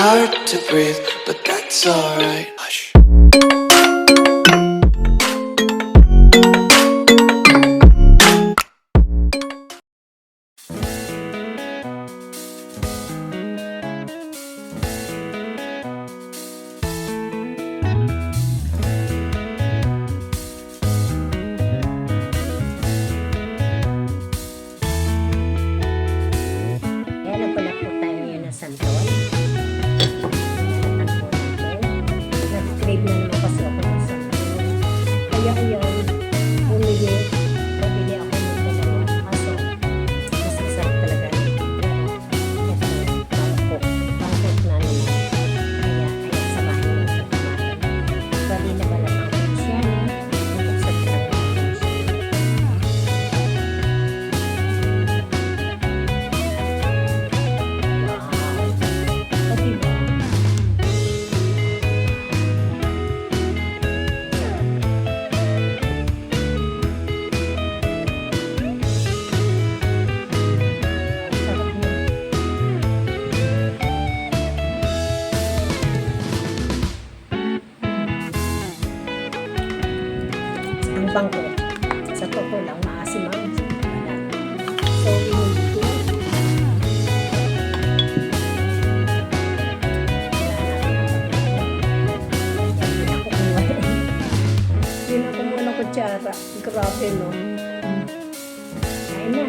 hard to breathe, but that's alright. Hush. Bangko. Sa totoo lang, maasim ang balat. So, we need to hindi na kumuha ng kutsara. Grabe, no? Kain na.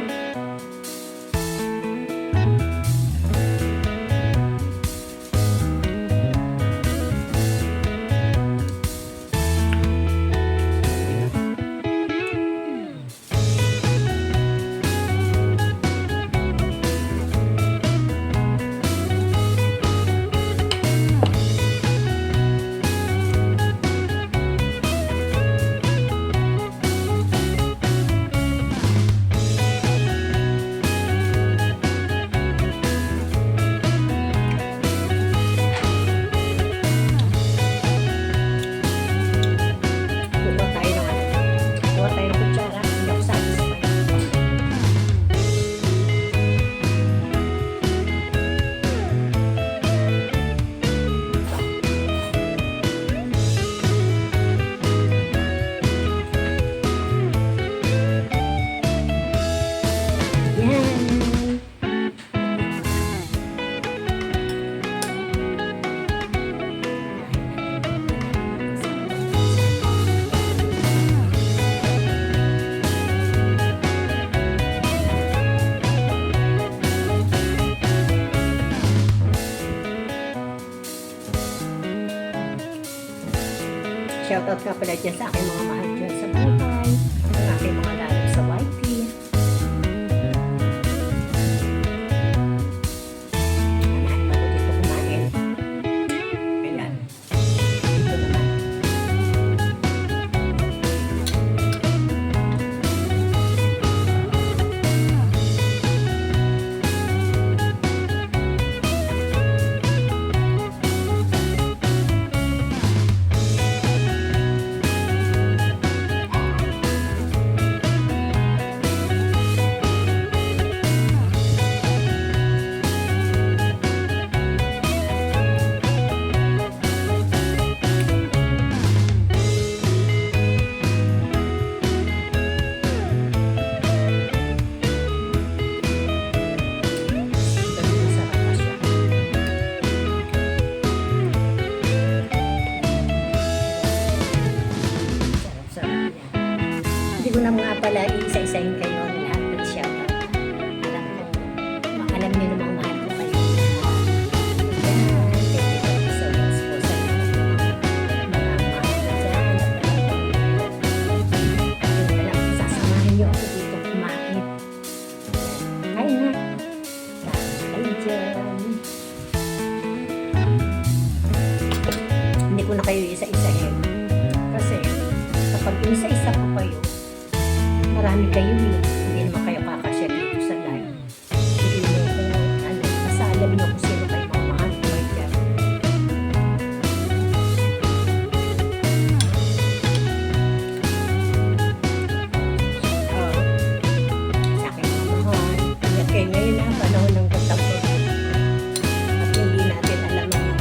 Shoutout nga pala dyan sa aking mga mahal dyan sa buhay, ang aking mga lalab sa YT. Anak ba ko dito kumain? Ayan. Dito naman. Hindi ko na mga pala isa-isahin kayo lahat ng shoutout. Alam niyo namang mahal ko kayo. Ayan, thank you so much po sa mga mahal ko dyan. At yun na lang, sasamahin niyo ako dito kumain. Kain na. Kain dyan. Hindi ko na kayo isa-isahin. Kasi kapag isa-isa ko kayo, marami kayo eh. Hindi naman kayo kakasya dito sa live. Hindi mo kung ano, basta alam nyo kung sino kayo mga mahal ko kayo dyan. Sa akin mga mahal. Ingat kayo ngayon na panahon ng katapos. At hindi natin alam ang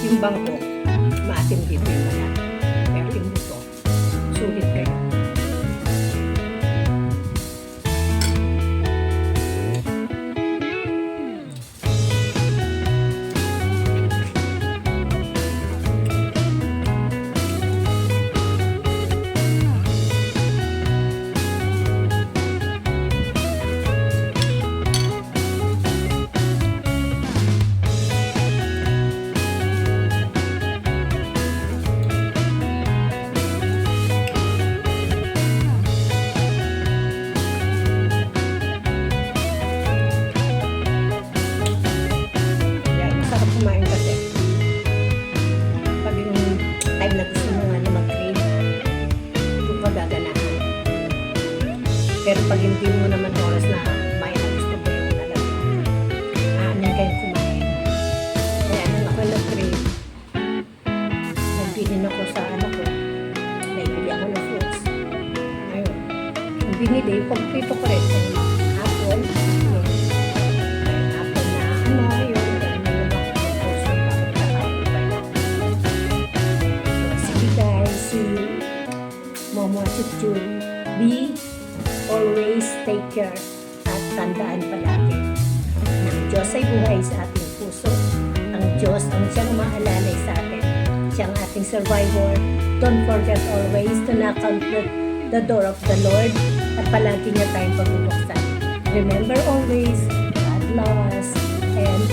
Yung bangko, maasim dito yung balat. Pero yung buto, sulit kayo. Yan, masarap kumain kasi. Pag yung time na gusto mo nga na mag-crave, doon ka gaganahan. Pero pag hindi mo naman oras na kumain na gusto mo yung talaga, aanin kayong kumain. Kaya nung ako nag-crave, nagbilin ako sa ano ko, naibili ako ng fruits. Ayun, yung binili, kompleto ko rin. Apple, yun. Apple na ano, yun. Sige guys, see you. Momo Chuchu. Be always take care at tandaan palagi ng Diyos ay buhay sa ating puso. Ang Diyos ang siyang maalalay sa atin. Siyang ating survivor. Don't forget always to knock on the door of the Lord at palagi niya tayong pagbubuksan. Remember always, God loves and